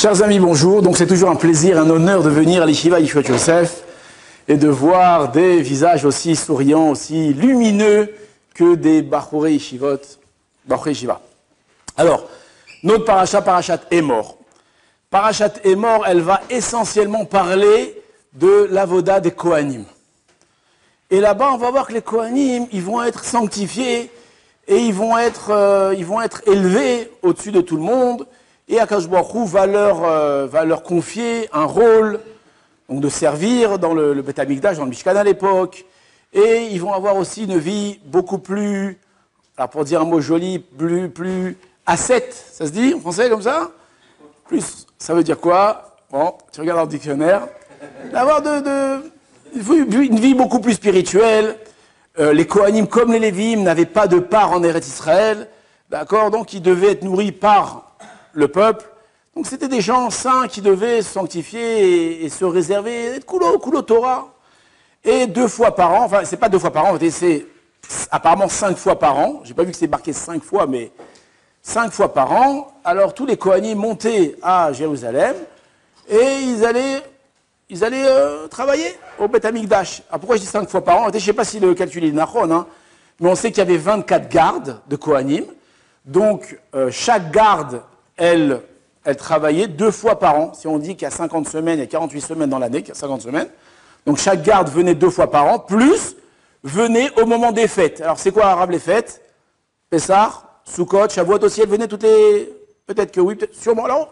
Chers amis, bonjour. Donc c'est toujours un plaisir, un honneur de venir à l'Yeshiva Yeshua Yosef et de voir des visages aussi souriants, aussi lumineux que des Bachorei Yeshivot, Bachorei Yeshiva. Alors, notre parachat Emor. Parachat Emor, elle va essentiellement parler de l'avoda des Kohanim. Et là-bas, on va voir que les Kohanim, ils vont être sanctifiés et ils vont être élevés au-dessus de tout le monde. Et Akadosh Baruch Hu va leur confier un rôle, donc de servir dans le Beth Amikdash, dans le Mishkan à l'époque. Et ils vont avoir aussi une vie beaucoup plus, alors pour dire un mot joli, plus ascète. Ça se dit en français comme ça? Plus, ça veut dire quoi? Bon, tu regardes dans le dictionnaire. D'avoir une vie beaucoup plus spirituelle. Les Kohanim, comme les Lévim, n'avaient pas de part en Eretz Israël. D'accord? Donc ils devaient être nourris par le peuple. Donc c'était des gens saints qui devaient se sanctifier et se réserver, être kulo Torah. Et 2 fois par an, enfin c'est pas 2 fois par an, c'est apparemment 5 fois par an. J'ai pas vu que c'est marqué 5 fois, mais 5 fois par an. Alors tous les Kohanim montaient à Jérusalem et ils allaient travailler au Beth Amikdash. Alors pourquoi je dis 5 fois par an? Je ne sais pas si le calcul est nachon, hein, mais on sait qu'il y avait 24 gardes de Kohanim. Donc chaque garde, elle travaillait 2 fois par an. Si on dit qu'il y a 50 semaines, il y a 48 semaines dans l'année, qu'il y a 50 semaines. Donc chaque garde venait 2 fois par an, plus venait au moment des fêtes. Alors c'est quoi arabe les fêtes? Pessah, Sukkot, Shavuot aussi, elle venait toutes les... Peut-être que oui, peut-être sûrement là.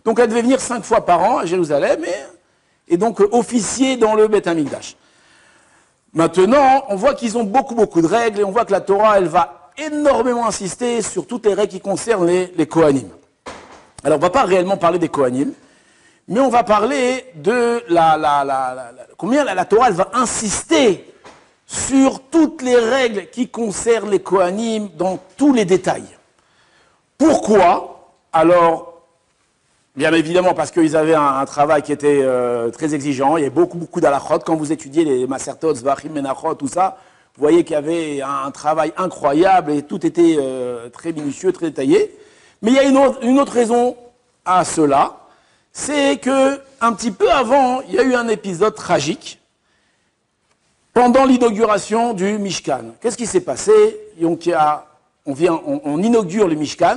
Donc elle devait venir 5 fois par an à Jérusalem et donc officier dans le Beth Amikdash. Maintenant, on voit qu'ils ont beaucoup de règles et on voit que la Torah, elle va énormément insister sur toutes les règles qui concernent les Kohanim. Alors, on ne va pas réellement parler des Kohanim, mais on va parler de combien la Torah, elle va insister sur toutes les règles qui concernent les Kohanim dans tous les détails. Pourquoi? Alors, bien évidemment, parce qu'ils avaient un travail qui était très exigeant. Il y avait beaucoup d'halachot. Quand vous étudiez les Masertot, Zvachim, Menachot, tout ça, vous voyez qu'il y avait un travail incroyable et tout était très minutieux, très détaillé. Mais il y a une autre raison à cela, c'est que un petit peu avant, il y a eu un épisode tragique pendant l'inauguration du Mishkan. Qu'est-ce qui s'est passé? Donc, on inaugure le Mishkan,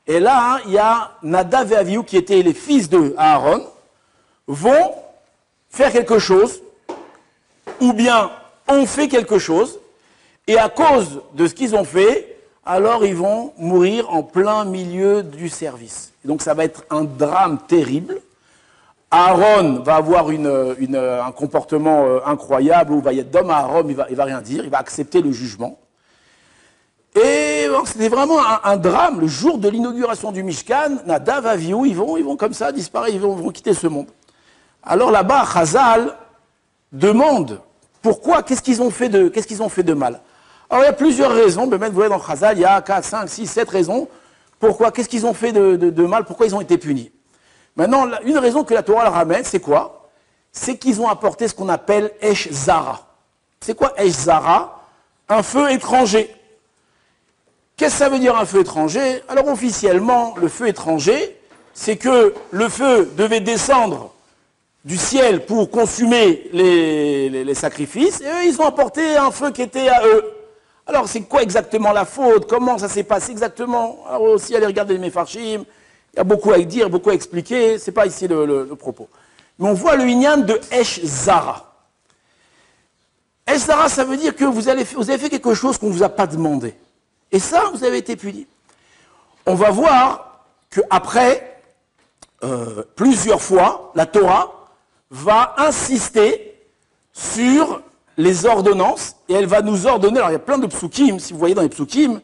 et là, il y a Nadav et Avihu, qui étaient les fils de Aaron, vont faire quelque chose, ou bien ont fait quelque chose, et à cause de ce qu'ils ont fait, alors ils vont mourir en plein milieu du service. Et donc ça va être un drame terrible. Aaron va avoir un comportement incroyable, où il va y être d'homme à Aaron, il va rien dire, il va accepter le jugement. Et bon, c'était vraiment un drame. Le jour de l'inauguration du Mishkan, Nadav, Avihu, ils vont comme ça disparaître, ils vont quitter ce monde. Alors là-bas, Chazal demande pourquoi, qu'est-ce qu'ils ont fait de mal. Alors il y a plusieurs raisons, mais même vous voyez dans Chazal, il y a 4, 5, 6, 7 raisons. Pourquoi, qu'est-ce qu'ils ont fait de mal, pourquoi ils ont été punis. Maintenant, une raison que la Torah leur ramène, c'est quoi? C'est qu'ils ont apporté ce qu'on appelle Esh Zara. C'est quoi Esh Zara? Un feu étranger. Qu'est-ce que ça veut dire un feu étranger? Alors officiellement, le feu étranger, c'est que le feu devait descendre du ciel pour consumer les sacrifices, et eux, ils ont apporté un feu qui était à eux. Alors c'est quoi exactement la faute? Comment ça s'est passé exactement? Alors aussi, allez regarder les Mefarshim, il y a beaucoup à dire, beaucoup à expliquer, c'est pas ici le propos. Mais on voit le Inyan de Esh Zara. Esh Zara, ça veut dire que vous avez fait quelque chose qu'on ne vous a pas demandé. Et ça, vous avez été puni. On va voir qu'après, plusieurs fois, la Torah va insister sur les ordonnances, et elle va nous ordonner, alors il y a plein de psukim, si vous voyez dans les psukim,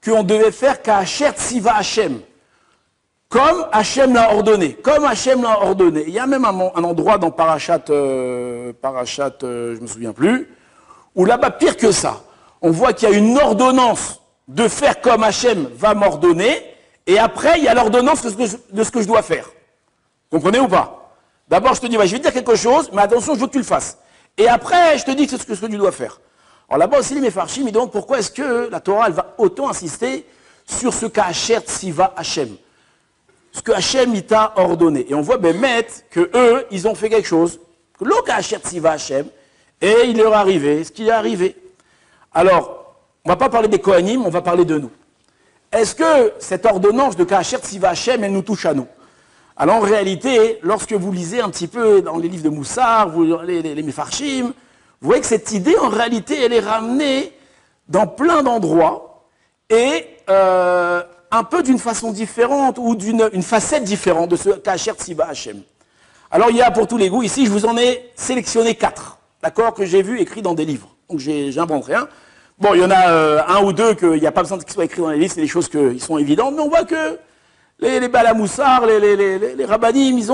qu'on devait faire qu'Hacher Tziva Hashem, comme Hashem l'a ordonné, Il y a même un endroit dans Parashat, je me souviens plus, où là-bas, pire que ça, on voit qu'il y a une ordonnance de faire comme Hachem va m'ordonner, et après, il y a l'ordonnance de ce que je dois faire. Vous comprenez ou pas? D'abord, je te dis, je vais te dire quelque chose, mais attention, je veux que tu le fasses. Et après, je te dis que c'est ce que tu dois faire. Alors là-bas aussi, les Mefarshim, ils demandent pourquoi est-ce que la Torah, elle va autant insister sur ce qu'a Asher Tziva Hachem. ce que Hachem il t'a ordonné. Et on voit Bémet que eux, ils ont fait quelque chose. L'Oka Asher Tziva Hachem, et il leur est arrivé ce qui est arrivé. Alors, on ne va pas parler des Kohanim, on va parler de nous. Est-ce que cette ordonnance de Kacher Tziva Hachem, elle nous touche à nous? Alors en réalité, lorsque vous lisez un petit peu dans les livres de Moussar, les Mefarshim, vous voyez que cette idée, en réalité, elle est ramenée dans plein d'endroits et un peu d'une façon différente ou d'une facette différente de ce Kacher Tziva Hachem. Alors il y a pour tous les goûts, ici je vous en ai sélectionné 4, d'accord, que j'ai vu écrits dans des livres. Donc j'invente rien. Bon, il y en a un ou deux qu'il n'y a pas besoin qu'ils soient écrits dans les livres, c'est des choses qui sont évidentes, mais on voit que les Balamoussar, les Rabbanim, ils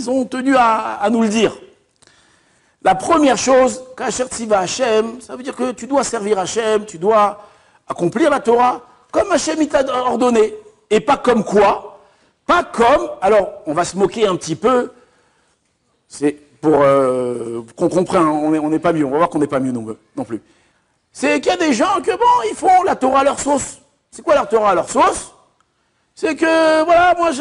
ont tenu à nous le dire. La première chose, Kacher Tziva Hachem, ça veut dire que tu dois servir Hachem, tu dois accomplir la Torah comme Hachem il t'a ordonné, et pas comme quoi, pas comme, alors on va se moquer un petit peu, c'est pour qu'on comprenne, on n'est pas mieux, on va voir qu'on n'est pas mieux non plus. C'est qu'il y a des gens que, bon, ils font la Torah à leur sauce. C'est quoi la Torah à leur sauce? C'est que, voilà, moi,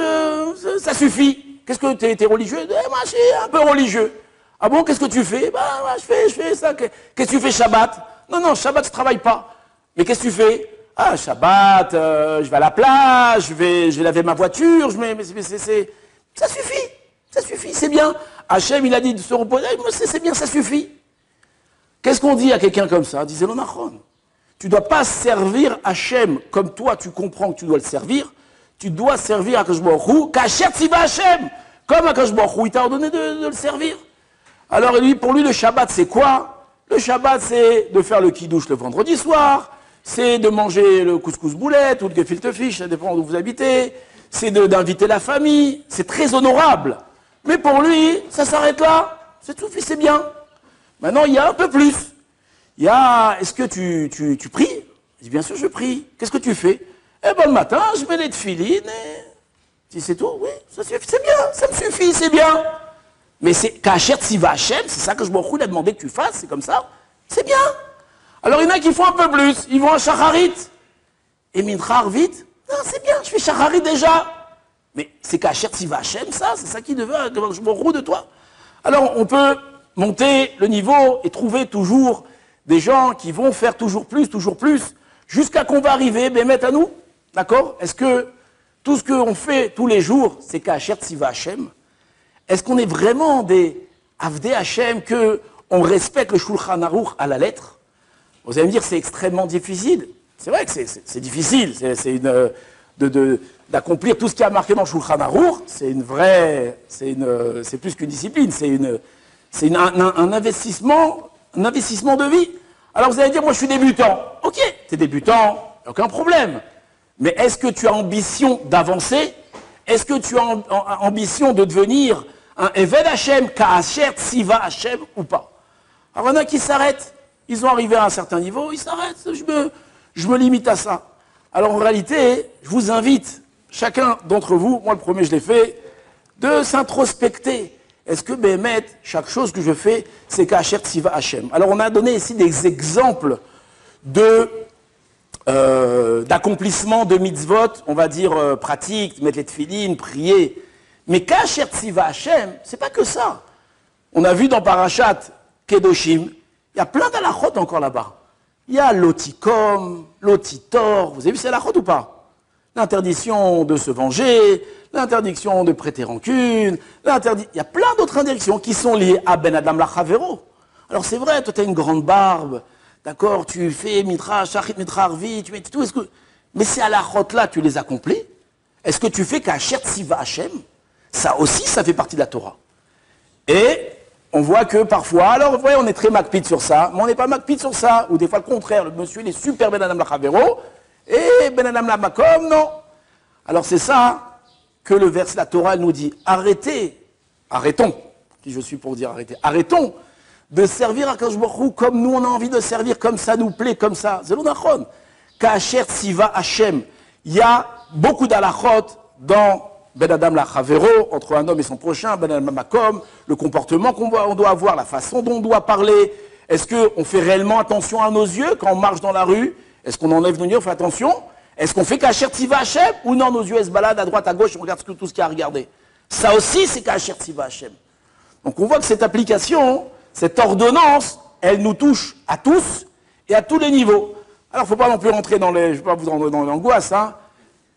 ça suffit. Qu'est-ce que t'es religieux? Moi, je suis un peu religieux. Ah bon, qu'est-ce que tu fais? Bah, moi, je fais ça. Qu'est-ce que tu fais Shabbat? Non, Shabbat, je travaille pas. Mais qu'est-ce que tu fais? Ah, Shabbat, je vais à la plage, je vais laver ma voiture, ça suffit, c'est bien. Hachem, il a dit de se reposer, c'est bien, ça suffit. Qu'est-ce qu'on dit à quelqu'un comme ça? Disait l'Onachron. Tu ne dois pas servir Hachem comme toi, tu comprends que tu dois le servir. Tu dois servir Akadosh Baruch Hu, Kacher Tziva Hachem, comme Akadosh Baruch Hu, il t'a ordonné de le servir. Alors pour lui, le Shabbat, c'est quoi? Le Shabbat, c'est de faire le kiddush le vendredi soir, c'est de manger le couscous boulette ou le gefilte fish, ça dépend d'où vous habitez, c'est d'inviter la famille, c'est très honorable. Mais pour lui, ça s'arrête là, c'est tout, c'est bien. Maintenant, il y a un peu plus. Il y a, est-ce que tu pries? Il dit, bien sûr, je prie. Qu'est-ce que tu fais? Eh ben, le matin, je mets les tefilines et... Si c'est tout, oui, ça suffit, c'est bien, ça me suffit, c'est bien. Mais c'est Kacher Tziva Hachem, c'est ça que je m'en a demandé que tu fasses, c'est comme ça, c'est bien. Alors, il y en a qui font un peu plus, ils vont à Shacharit. Et Mincha vite, non, c'est bien, je fais Shacharit déjà. Mais c'est Kacher Tziva Hachem, ça, c'est ça qui devait, je m'en roule de toi. Alors, on peut monter le niveau et trouver toujours des gens qui vont faire toujours plus, jusqu'à qu'on va arriver, Bémet à nous, d'accord? Est-ce que tout ce qu'on fait tous les jours, c'est Kacher Tziva Hachem? Est-ce qu'on est vraiment des Avdei Hachem, qu'on respecte le Shulchan Aruch à la lettre? Vous allez me dire, c'est extrêmement difficile. C'est vrai que c'est difficile, d'accomplir tout ce qui a marqué dans le Shulchan Aruch, c'est plus qu'une discipline, c'est un investissement de vie. Alors vous allez dire, moi je suis débutant. Ok, tu es débutant, aucun problème. Mais est-ce que tu as ambition d'avancer? Est-ce que tu as ambition de devenir un Eved Hachem, Kacher Tziva Hachem ou pas? Alors il y en a qui s'arrêtent. Ils ont arrivé à un certain niveau, ils s'arrêtent. Je me limite à ça. Alors en réalité, je vous invite, chacun d'entre vous, moi le premier je l'ai fait, de s'introspecter. Est-ce que, Bémet, chaque chose que je fais, c'est Kacher Tziva Hachem? Alors, on a donné ici des exemples d'accomplissement de mitzvot, on va dire pratiques, mettre les tefilines, prier. Mais Kacher Tziva Hachem, c'est pas que ça. On a vu dans Parashat Kedoshim, il y a plein d'halachot encore là-bas. Il y a l'otikom, l'otitor, vous avez vu ces halachot ou pas? L'interdiction de se venger, l'interdiction de prêter rancune, il y a plein d'autres interdictions qui sont liées à Ben Adam Lachavero. Alors c'est vrai, toi tu as une grande barbe, d'accord, tu fais mitra, shachit mitra arvi, tu mets tout, mais ces halachot-là, tu les accomplis? Est-ce que tu fais Kacher Tziva Hachem? Ça aussi, ça fait partie de la Torah. Et on voit que parfois, alors vous voyez, on est très macpid sur ça, mais on n'est pas macpid sur ça, ou des fois le contraire, le monsieur il est super Ben Adam Lachavero, et Ben Adam Lamakom, non. Alors c'est ça que le verset, la Torah nous dit, arrêtons, qui je suis pour dire arrêtons de servir à Akadosh Baruch Hu comme nous on a envie de servir, comme ça nous plaît, comme ça. C'est l'onachon. Kacher Tziva Hachem. Il y a beaucoup d'alachot dans Ben Adam Lachavero, entre un homme et son prochain, Ben Adam Makom, le comportement qu'on doit avoir, la façon dont on doit parler. Est-ce qu'on fait réellement attention à nos yeux quand on marche dans la rue? Est-ce qu'on enlève nos yeux, on fait attention? Est-ce qu'on fait Kacher Tziva Hashem ou non, nos yeux se baladent à droite, à gauche, on regarde tout ce qu'il y a à regarder. Ça aussi, c'est Kacher Tziva Hashem. Donc on voit que cette application, cette ordonnance, elle nous touche à tous et à tous les niveaux. Alors il ne faut pas non plus rentrer dans les, je ne vais pas vous rentrer dans l'angoisse, hein.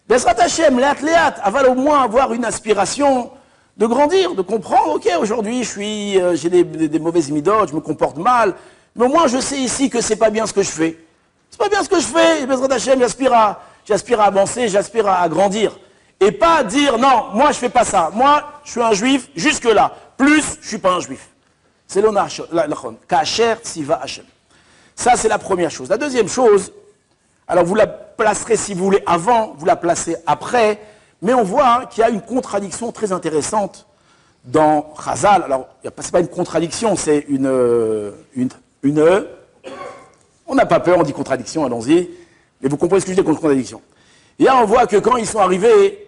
Besrat Hashem, léat, aval au moins avoir une aspiration de grandir, de comprendre, ok, aujourd'hui j'ai des mauvaises midotes, je me comporte mal, mais au moins je sais ici que c'est pas bien ce que je fais. C'est pas bien ce que je fais, Besrat Hashem, j'aspire à avancer, j'aspire à grandir. Et pas dire, non, moi je fais pas ça, moi je suis un juif jusque-là, plus je suis pas un juif. C'est l'onachon, Kacher Tziva Hashem. Ça c'est la première chose. La deuxième chose, alors vous la placerez si vous voulez avant, vous la placez après, mais on voit qu'il y a une contradiction très intéressante dans Chazal. Alors, ce n'est pas une contradiction, c'est on n'a pas peur, on dit contradiction, allons-y, mais vous comprenez ce que je dis, contradiction. Et là, on voit que quand ils sont arrivés,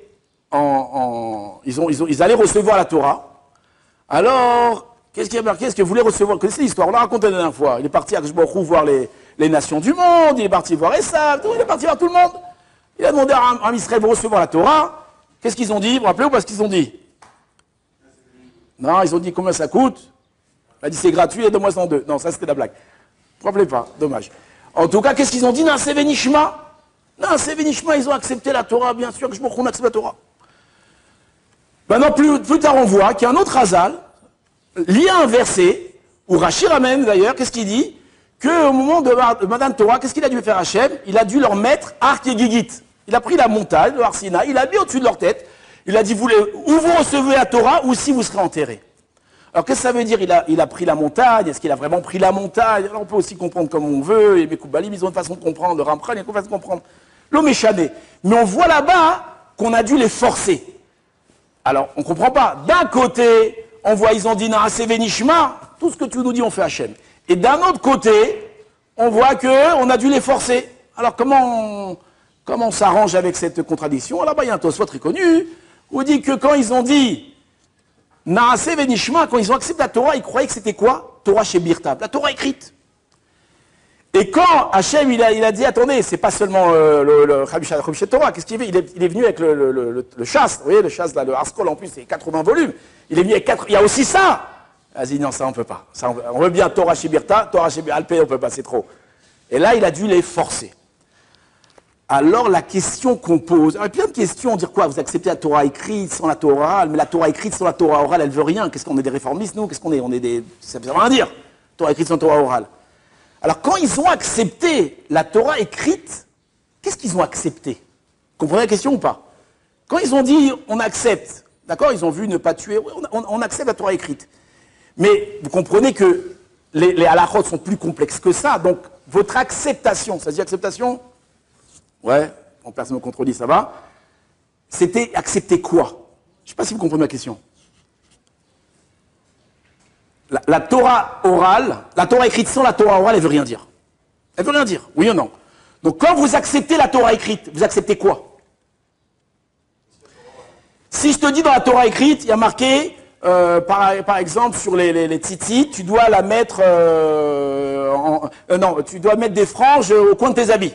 ils allaient recevoir la Torah, alors, qu'est-ce qui a marqué? Est-ce que vous voulez recevoir? Vous connaissez l'histoire, on l'a raconté la dernière fois. Il est parti à Kishborou voir les nations du monde, il est parti voir Esav, il est parti voir tout le monde. Il a demandé à Israël de recevoir la Torah. Qu'est-ce qu'ils ont dit? Vous vous rappelez ou pas ce qu'ils ont dit? Non, ils ont dit combien ça coûte? Il a dit c'est gratuit et de moi en deux. Non, ça c'était la blague. Vous vous rappelez pas? Dommage. En tout cas, qu'est-ce qu'ils ont dit? Non, c'est Vénishma. Non, c'est Vénishma, ils ont accepté la Torah, bien sûr que je me qu'on accepte la Torah. Maintenant, plus tard, on voit qu'il y a un autre Hazal, lié à un verset, où Rashi ramène d'ailleurs, qu'est-ce qu'il dit? Qu'au moment de Matan Torah, qu'est-ce qu'il a dû faire Hachem? Il a dû leur mettre Ark et Gigit. Il a pris la montagne, le Har Sinaï, il a mis au-dessus de leur tête. Il a dit, ou vous recevez la Torah, ou si vous serez enterrés. Alors qu'est-ce que ça veut dire? Il a pris la montagne. Est-ce qu'il a vraiment pris la montagne? Alors on peut aussi comprendre comme on veut. Et les Koubalim, ils ont une façon de comprendre. Le Ramchal, il y a une façon de comprendre. L'homme est chané. Mais on voit là-bas qu'on a dû les forcer. Alors, on ne comprend pas. D'un côté, on voit, ils ont dit, Naaseh Venishma, tout ce que tu nous dis, on fait Hachem. Et d'un autre côté, on voit qu'on a dû les forcer. Alors comment on s'arrange avec cette contradiction? Alors là-bas, il y a un Tosfot très connu, où il dit que quand ils ont dit Naaseh Venishma, quand ils ont accepté la Torah, ils croyaient que c'était quoi? Torah chez Birtav, la Torah écrite. Et quand Hachem, il a dit, attendez, c'est pas seulement le Chavishat Torah, qu'est-ce qu'il fait? Il est venu avec le chasse, vous voyez, le chasse, là, le Harskol, en plus, c'est 80 volumes. Il est venu avec 4, il y a aussi ça. Vas-y, non, ça, on peut pas. Ça, on veut bien Torah chez Birta, Torah chez Alpé, on peut pas, c'est trop. Et là, il a dû les forcer. Alors, la question qu'on pose, il y a plein de questions, on dit quoi? Vous acceptez la Torah écrite sans la Torah orale, mais la Torah écrite sans la Torah orale, elle veut rien. Qu'est-ce qu'on est des réformistes, nous? Qu'est-ce qu'on est? On est des, ça veut rien dire. Torah écrite sans Torah orale. Alors, quand ils ont accepté la Torah écrite, qu'est-ce qu'ils ont accepté? Vous comprenez la question ou pas? Quand ils ont dit, on accepte, d'accord, ils ont vu ne pas tuer, on accepte la Torah écrite. Mais vous comprenez que les halachot sont plus complexes que ça, donc votre acceptation, ça se dit acceptation? Ouais, en personne ne contredit, ça va. C'était accepter quoi? Je ne sais pas si vous comprenez ma question. La Torah orale, la Torah écrite sans la Torah orale, elle ne veut rien dire. Elle ne veut rien dire, oui ou non? Donc quand vous acceptez la Torah écrite, vous acceptez quoi? Si je te dis dans la Torah écrite, il y a marqué, par exemple, sur les tzitzit, tu dois la mettre, non, tu dois mettre des franges au coin de tes habits.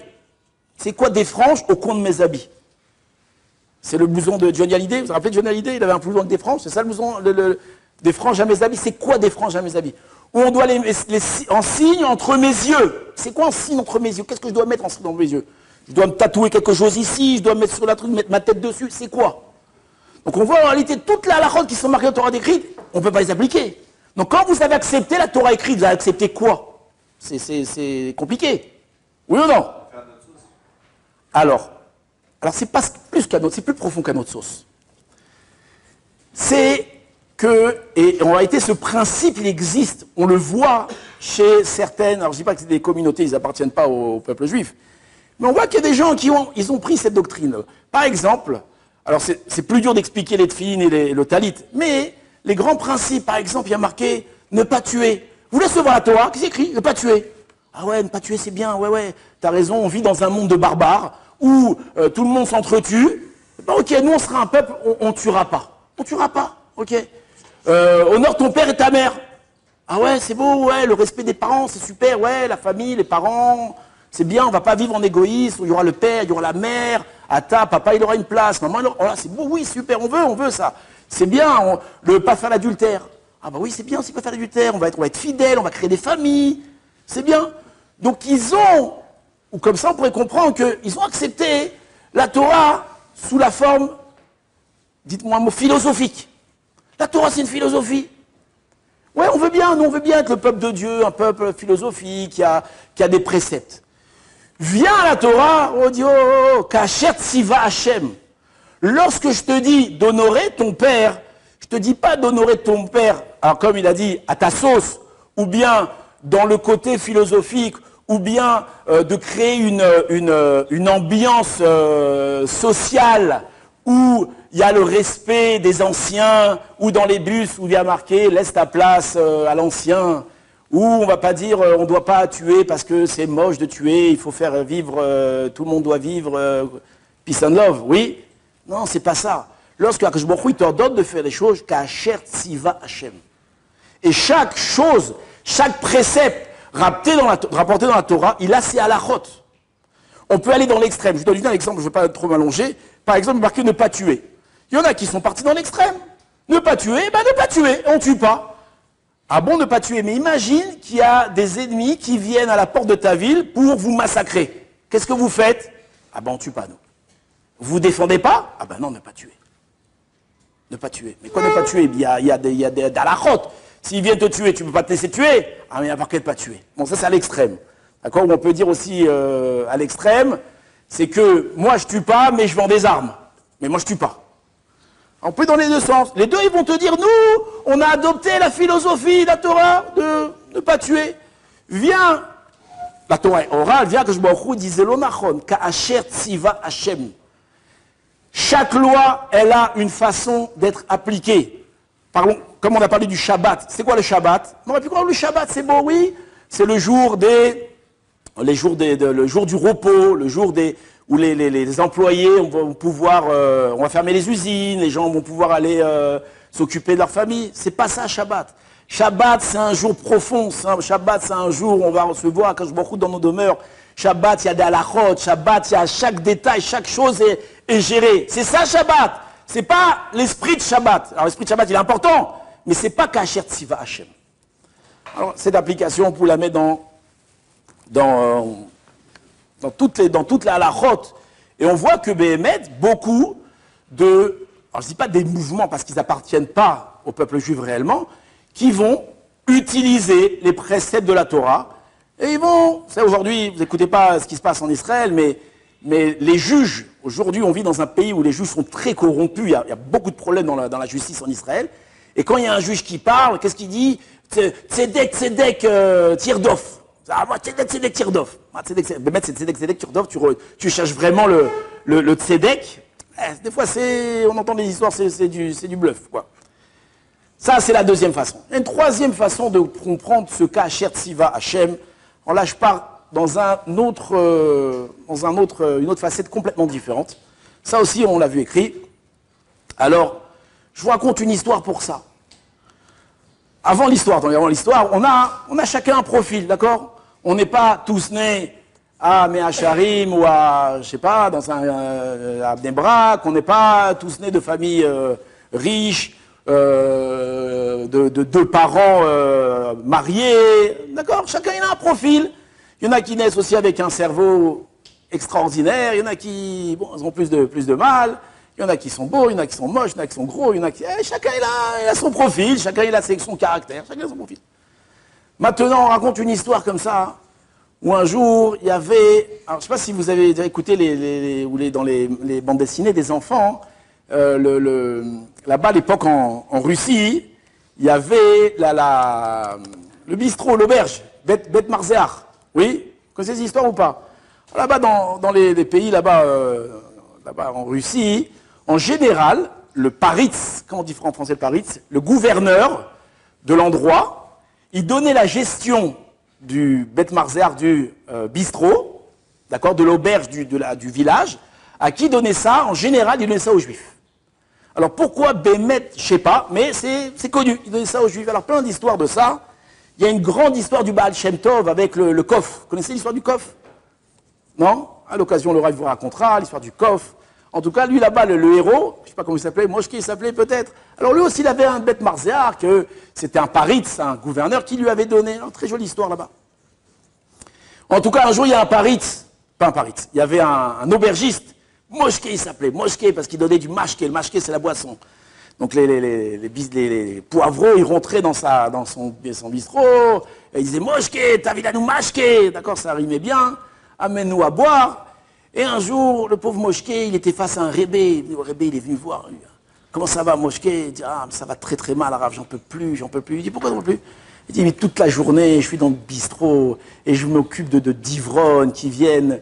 C'est quoi des franges au coin de mes habits? C'est le blouson de Johnny Hallyday, vous vous rappelez de Johnny Hallyday? Il avait un blouson avec des franges, c'est ça le blouson, des franges à mes habits. C'est quoi des franges à mes habits? Où on doit les en signe entre mes yeux. C'est quoi en signe entre mes yeux? Qu'est-ce que je dois mettre en signe entre mes yeux? Je dois me tatouer quelque chose ici, je dois mettre sur la truc, mettre ma tête dessus, c'est quoi? Donc on voit en réalité toutes les halachot qui sont marquées dans la Torah écrite, on ne peut pas les appliquer. Donc quand vous avez accepté la Torah écrite, vous avez accepté quoi? C'est compliqué. Oui ou non? Alors c'est pas plus qu'à notre, c'est plus profond qu'à notre sauce. C'est que, et en réalité ce principe il existe, on le voit chez certaines, alors je ne dis pas que c'est des communautés, ils n'appartiennent pas au peuple juif, mais on voit qu'il y a des gens qui ont pris cette doctrine. Par exemple, alors c'est plus dur d'expliquer les tefilines et le talit, mais les grands principes, par exemple, il y a marqué ne pas tuer. Vous voulez savoir la Torah? Qu'est-ce qu'il écrit? Ne pas tuer. Ah ouais, ne pas tuer c'est bien, ouais, t'as raison, on vit dans un monde de barbares où tout le monde s'entretue. Ben, ok, nous on sera un peuple, on tuera pas. On tuera pas, ok. Honore ton père et ta mère. Ah ouais, c'est beau, ouais, le respect des parents, c'est super, ouais, la famille, les parents, C'est bien, on ne va pas vivre en égoïsme, il y aura le père, il y aura la mère, Ata, papa, il aura une place, maman, il aura... Oh là, c'est beau, oui, super, on veut ça. C'est bien, ne pas faire l'adultère. Ah bah oui, c'est bien aussi pas faire l'adultère, on va être fidèles, on va créer des familles, c'est bien. Donc ils ont, ou comme ça on pourrait comprendre qu'ils ont accepté la Torah sous la forme, dites-moi un mot, philosophique. La Torah c'est une philosophie. Ouais, on veut bien, nous on veut bien être le peuple de Dieu, un peuple philosophique, qui a des préceptes. Vient la Torah, on dit, oh, Kasher Tziva Hashem. Lorsque je te dis d'honorer ton père, je te dis pas d'honorer ton père, alors comme il a dit, à ta sauce, ou bien dans le côté philosophique, ou bien de créer une ambiance sociale où il y a le respect des anciens, ou dans les bus où il y a marqué « laisse ta place à l'ancien », où on ne va pas dire on ne doit pas tuer parce que c'est moche de tuer, il faut faire vivre, tout le monde doit vivre peace and love, oui. Non, c'est pas ça. Lorsque Akadosh Baruch Hu t'ordonne de faire les choses, Kasher Tziva Hashem. Et chaque chose, chaque précepte rapporté dans la Torah, il a ses halachot. On peut aller dans l'extrême. Je vous donne un exemple, je ne vais pas trop m'allonger. Par exemple, marqué ne pas tuer. Il y en a qui sont partis dans l'extrême. Ne pas tuer, ben ne pas tuer, on ne tue pas. Ah bon, ne pas tuer, mais imagine qu'il y a des ennemis qui viennent à la porte de ta ville pour vous massacrer. Qu'est-ce que vous faites? Ah ben on ne tue pas, nous. Vous ne défendez pas? Ah ben non, ne pas tuer. Ne pas tuer. Mais quoi ne pas tuer? Il y a des halachot. S'ils viennent te tuer, tu ne peux pas te laisser tuer. Ah mais il n'y a pas qu'à ne pas tuer. Bon, ça c'est à l'extrême. D'accord? Ou on peut dire aussi à l'extrême, c'est que moi je ne tue pas, mais je vends des armes. Mais moi je ne tue pas. On peut dans les deux sens. Les deux, ils vont te dire, nous, on a adopté la philosophie, la Torah, de ne pas tuer. Viens, la Torah est orale, viens que je m'en disait l'onachon, ka'asher tziva Hashem. Chaque loi, elle a une façon d'être appliquée. Parlons, comme on a parlé du Shabbat. C'est quoi le Shabbat? On aurait pu croire le Shabbat, c'est beau, oui. C'est le jour le jour du repos, le jour où les employés vont pouvoir, on va fermer les usines, les gens vont pouvoir aller s'occuper de leur famille. C'est pas ça, Shabbat. Shabbat, c'est un jour profond. Shabbat, c'est un jour où on va recevoir quand je me dans nos demeures. Shabbat, il y a des halachot. Shabbat, il y a chaque détail, chaque chose est gérée. C'est ça, Shabbat. C'est pas l'esprit de Shabbat. Alors, l'esprit de Shabbat, il est important, mais c'est pas Kasher Tziva Hashem. Alors, cette application, on peut la mettre dans toute la halachot. Et on voit que Béhémet, beaucoup alors je ne dis pas des mouvements parce qu'ils n'appartiennent pas au peuple juif réellement, qui vont utiliser les préceptes de la Torah. Et ils vont, c'est aujourd'hui, vous n'écoutez pas ce qui se passe en Israël, mais les juges, aujourd'hui on vit dans un pays où les juges sont très corrompus, il y a beaucoup de problèmes dans la justice en Israël. Et quand il y a un juge qui parle, qu'est-ce qu'il dit? Tzedek, Tirdov. Ah, moi, tzedek, Tirdov. Bémet, c'est tzedek, Tirdov, tu cherches vraiment le tzedek. Des fois, on entend des histoires, c'est du bluff, quoi. Ça, c'est la deuxième façon. Une troisième façon de comprendre ce cas Kasher Tziva Hashem. Alors là, je pars dans une autre facette complètement différente. Ça aussi, on l'a vu écrit. Alors, je vous raconte une histoire pour ça. Avant l'histoire, on a chacun un profil, d'accord? On n'est pas tous nés à Meacharim ou à, je sais pas, à Bnei Brak. On n'est pas tous nés de familles riches, de deux parents mariés, d'accord? Chacun il a un profil. Il y en a qui naissent aussi avec un cerveau extraordinaire. Il y en a qui ont plus de mal. Il y en a qui sont beaux, il y en a qui sont moches, il y en a qui sont gros, il y en a qui... chacun il a son profil, chacun il a son caractère, chacun a son profil. Maintenant, on raconte une histoire comme ça, où un jour, il y avait... Alors, je ne sais pas si vous avez déjà écouté dans les bandes dessinées des enfants, là-bas, à l'époque, en Russie, il y avait le bistrot, l'auberge, Bet Marzeach. Oui? Vous connaissez ces histoires ou pas? Là-bas, dans les pays, là-bas en Russie, en général, le paritz, comment on dit en français le paritz, le gouverneur de l'endroit, il donnait la gestion du Bet Marzeach, du bistrot, d'accord, de l'auberge du village. À qui donnait ça? En général, il donnait ça aux Juifs. Alors pourquoi Bémet, je ne sais pas, mais c'est connu, il donnait ça aux Juifs. Alors plein d'histoires de ça. Il y a une grande histoire du Baal Shem Tov avec le Kof. Vous connaissez l'histoire du Kof? Non? À l'occasion, le Rav vous racontera l'histoire du coffre. En tout cas, lui là-bas, le héros, je ne sais pas comment il s'appelait, Moshke il s'appelait peut-être. Alors lui aussi, il avait un bête marzéar, que c'était un paritz, un gouverneur qui lui avait donné. Une très jolie histoire là-bas. En tout cas, un jour, il y a un paritz, pas un paritz, il y avait un aubergiste, Moshke il s'appelait, Moshke parce qu'il donnait du mashke, le mashke c'est la boisson. Donc les poivreaux, ils rentraient dans son bistrot, et ils disaient Moshke, t'as vu là nous mashke, d'accord, ça rimait bien, amène-nous à boire. Et un jour, le pauvre Moshke, il était face à un rébé. Le rébé, il est venu voir. Comment ça va, Moshke? Il dit, ah, mais ça va très très mal, Rav, j'en peux plus, j'en peux plus. Il dit, pourquoi j'en peux plus? Il dit, mais toute la journée, je suis dans le bistrot et je m'occupe d'ivrognes qui viennent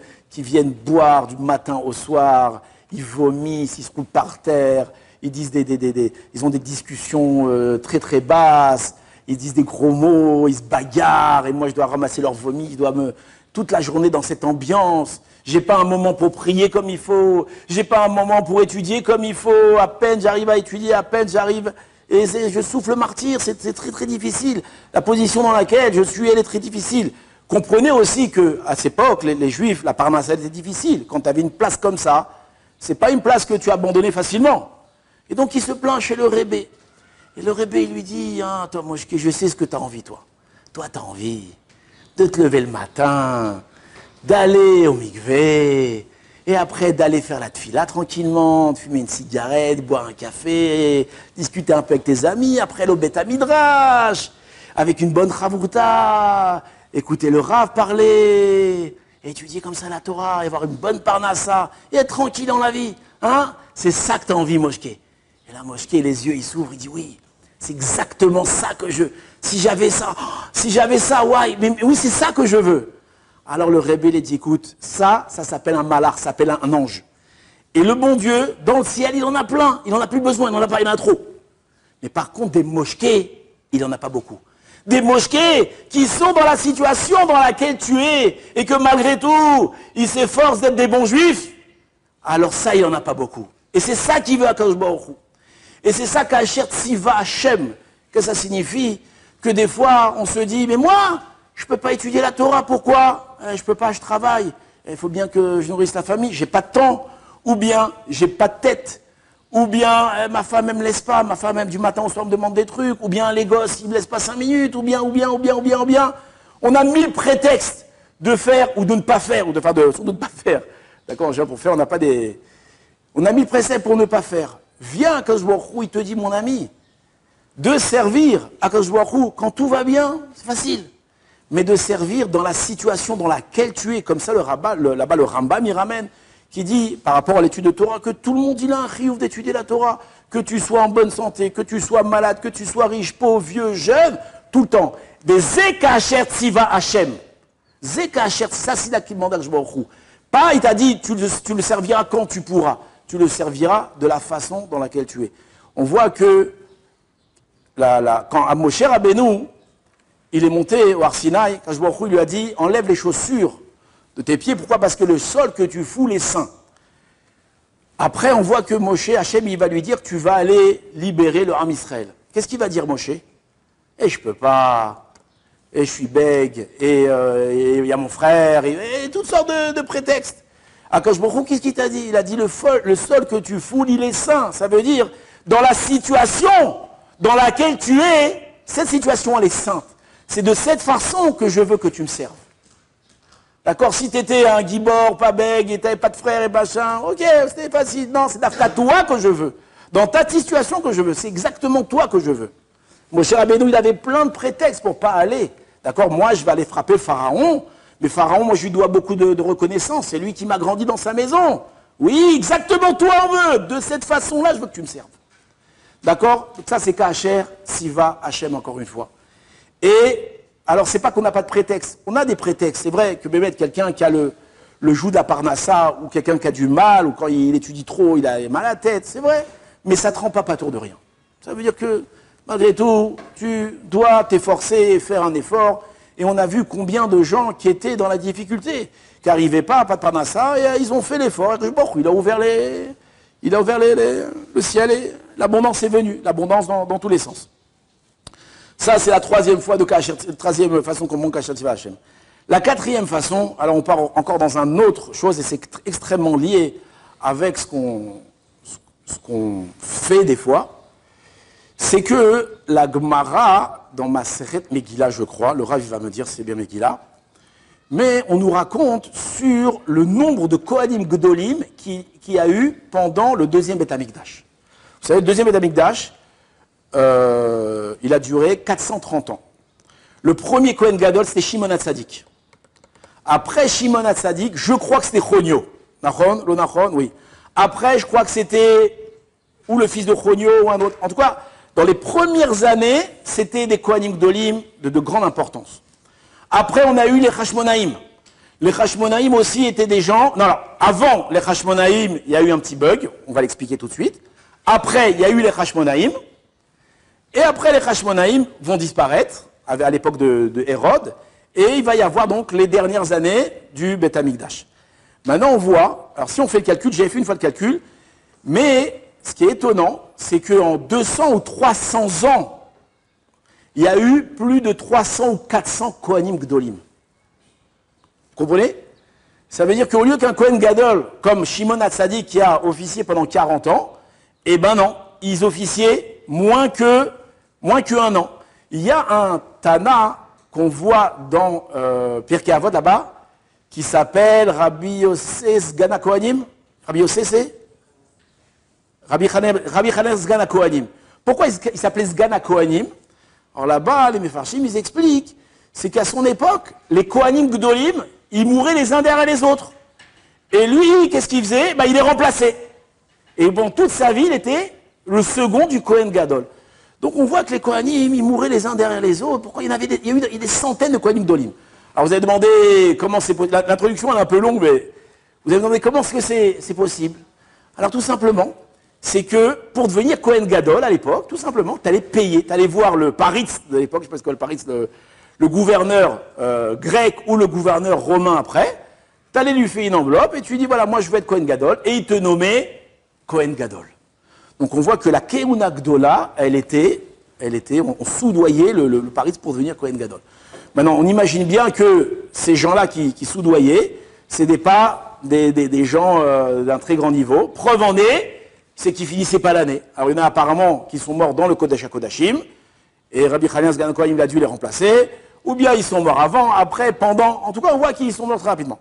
boire du matin au soir. Ils vomissent, ils se roulent par terre. Ils disent ils ont des discussions très très basses. Ils disent des gros mots, ils se bagarrent. Et moi, je dois ramasser leur vomi. Je dois toute la journée dans cette ambiance. J'ai pas un moment pour prier comme il faut. J'ai pas un moment pour étudier comme il faut. À peine j'arrive à étudier, à peine j'arrive. Et je souffle le martyr. C'est très très difficile. La position dans laquelle je suis, elle est très difficile. Comprenez aussi qu'à cette époque, les Juifs, la parnasse était difficile. Quand tu avais une place comme ça, c'est pas une place que tu abandonnais facilement. Et donc il se plaint chez le rébé. Et le rébé, il lui dit, ah, toi, Moshke, je sais ce que tu as envie, toi. Toi, tu as envie de te lever le matin, d'aller au mikvé, et après d'aller faire la tfila tranquillement, de fumer une cigarette, boire un café, discuter un peu avec tes amis, après le beth midrash, avec une bonne chavruta, écouter le Rav parler, étudier comme ça la Torah, et avoir une bonne parnassa, et être tranquille dans la vie. Hein? C'est ça que tu as envie, Moshke. Et là, Moshke, les yeux, il s'ouvrent, il dit oui, c'est exactement ça que je... Si j'avais ça, ouais, mais oui, c'est ça que je veux. Alors le rébé, il dit, écoute, ça s'appelle un malach, ça s'appelle un ange. Et le bon Dieu, dans le ciel, il en a plein. Il n'en a plus besoin, il n'en a pas, il en a trop. Mais par contre, des moshkés, il n'en a pas beaucoup. Des moshkés qui sont dans la situation dans laquelle tu es, et que malgré tout, ils s'efforcent d'être des bons juifs, alors ça, il n'en a pas beaucoup. Et c'est ça qu'il veut à Kadosh Baruch Hu. Et c'est ça qu'Asher Tziva Hashem, que ça signifie que des fois, on se dit, mais moi, je ne peux pas étudier la Torah, pourquoi? Je ne peux pas, je travaille. Il faut bien que je nourrisse la famille, j'ai pas de temps. Ou bien, j'ai pas de tête. Ou bien, ma femme, elle me laisse pas. Ma femme, même du matin au soir, me demande des trucs. Ou bien, les gosses, ils me laissent pas 5 minutes. Ou bien. On a 1000 prétextes de faire ou de ne pas faire. Ou de ne pas faire. D'accord, pour faire, on n'a pas des... On a 1000 préceptes pour ne pas faire. Viens, Akadosh Baruch Hu, il te dit, mon ami, de servir Akadosh Baruch Hu quand tout va bien, c'est facile. Mais de servir dans la situation dans laquelle tu es. Comme ça, là-bas, le Rambam, il ramène, qui dit, par rapport à l'étude de Torah, que tout le monde, il a un chiyuv d'étudier la Torah. Que tu sois en bonne santé, que tu sois malade, que tu sois riche, pauvre, vieux, jeune, tout le temps. Des Zeka Asher Tziva Hashem. Zeka Asher, ça, c'est là qu'il demande à Akadosh Baruch Hu. Pas, il t'a dit, tu le serviras quand tu pourras. Tu le serviras de la façon dans laquelle tu es. On voit que, quand Moshe Rabbeinu, il est monté au Har Sinaï, Akadosh Baruch Hu lui a dit, enlève les chaussures de tes pieds. Pourquoi? Parce que le sol que tu foules est saint. Après, on voit que Moshe, Hachem, il va lui dire, tu vas aller libérer le Ham Israël. Qu'est-ce qu'il va dire, Moshe? Et je peux pas, et je suis bègue, et il y a mon frère, et toutes sortes de prétextes. Akadosh Baruch Hu, qu'est-ce qu'il t'a dit? Il a dit, le sol que tu foules, il est saint. Ça veut dire, dans la situation dans laquelle tu es, cette situation, elle est sainte. C'est de cette façon que je veux que tu me serves. D'accord? Si tu étais un gibor, pas bègue, et tu n'avais pas de frère et machin, ok, c'était facile. Non, c'est d'après toi que je veux. Dans ta situation que je veux. C'est exactement toi que je veux. Moshe Rabbeinu, il avait plein de prétextes pour ne pas aller. D'accord? Moi, je vais aller frapper Pharaon. Mais Pharaon, moi, je lui dois beaucoup de reconnaissance. C'est lui qui m'a grandi dans sa maison. Oui, exactement toi on veut. De cette façon-là, je veux que tu me serves. D'accord? Ça, c'est Kacher, Siva, Hachem, encore une fois. Et, alors, c'est pas qu'on n'a pas de prétexte. On a des prétextes. C'est vrai que peut-être quelqu'un qui a le joug d'Aparnassa, ou quelqu'un qui a du mal, ou quand il étudie trop, il a mal à la tête. C'est vrai. Mais ça ne te rend pas pâtour de rien. Ça veut dire que, malgré tout, tu dois t'efforcer et faire un effort. Et on a vu combien de gens qui étaient dans la difficulté, qui n'arrivaient pas à Parnassa, et ils ont fait l'effort. Il a ouvert le ciel et l'abondance est venue. L'abondance dans tous les sens. Ça, c'est la troisième façon qu'on montre Kacher Tziva Hashem. La quatrième façon, alors on part encore dans une autre chose, et c'est extrêmement lié avec ce qu'on fait des fois, c'est que la Gemara, dans Maseret Megillah, je crois, le Rav va me dire c'est bien Megillah, mais on nous raconte sur le nombre de Kohanim Gdolim qu'il y a eu pendant le deuxième Beth Amikdash. Vous savez, le deuxième Beth Amikdash, il a duré 430 ans. Le premier Kohen Gadol, c'était Shimon HaTzadik. Après Shimon HaTzadik, je crois que c'était Chonio. Nachon, lo Nachon, oui. Après, je crois que c'était ou le fils de Chonio ou un autre. En tout cas, dans les premières années, c'était des Kohanim Gdolim de grande importance. Après, on a eu les Hashmonaïm. Les Hashmonaïm aussi étaient des gens... Non, alors, avant les Hashmonaïm, il y a eu un petit bug, on va l'expliquer tout de suite. Après, il y a eu les Hashmonaïm. Et après, les Hashmonaïm vont disparaître, à l'époque de Hérode. Et il va y avoir donc les dernières années du Beth Amikdash. Maintenant, on voit... Alors, si on fait le calcul, j'ai fait une fois le calcul, mais ce qui est étonnant, c'est qu'en 200 ou 300 ans, il y a eu plus de 300 ou 400 Kohanim Gdolim. Vous comprenez? Ça veut dire qu'au lieu qu'un Kohen Gadol, comme Shimon HaTzadik, qui a officié pendant 40 ans, eh ben non, ils officiaient moins qu'un an. Il y a un Tana qu'on voit dans Pirkei Avot là-bas, qui s'appelle Rabbi Yossé Sgan HaKohanim. Rabbi Yossé, c'est Rabbi Chanel Sgan HaKohanim. Pourquoi il s'appelait Sgan HaKohanim? Alors là-bas, les Mefarshim, ils expliquent, c'est qu'à son époque, les Kohanim Gdolim, ils mouraient les uns derrière les autres. Et lui, qu'est-ce qu'il faisait? Il les remplaçait. Et bon, toute sa vie, il était le second du Kohen Gadol. Donc on voit que les Kohanim, ils mouraient les uns derrière les autres. Pourquoi il y a eu des centaines de Kohanim Gdolim? Alors vous avez demandé comment c'est possible. L'introduction elle est un peu longue, mais vous avez demandé comment est-ce que c'est possible. Alors tout simplement, c'est que pour devenir Kohen Gadol à l'époque, tout simplement, tu allais payer, tu allais voir le Paritz de l'époque, je sais pas ce que le Paritz, le gouverneur grec ou le gouverneur romain après, tu allais lui faire une enveloppe et tu lui dis voilà, moi je veux être Kohen Gadol, et il te nommait Kohen Gadol. Donc on voit que la Keuna Gdola, on soudoyait le Paritz pour devenir Kohen Gadol. Maintenant, on imagine bien que ces gens-là qui soudoyaient, ce n'étaient pas des gens d'un très grand niveau. Preuve en est, c'est qu'ils finissaient pas l'année. Alors il y en a apparemment qui sont morts dans le Kodesh HaKodashim, et Rabbi Chanel Sgan HaKohanim a dû les remplacer, ou bien ils sont morts avant, après, pendant, en tout cas on voit qu'ils sont morts très rapidement.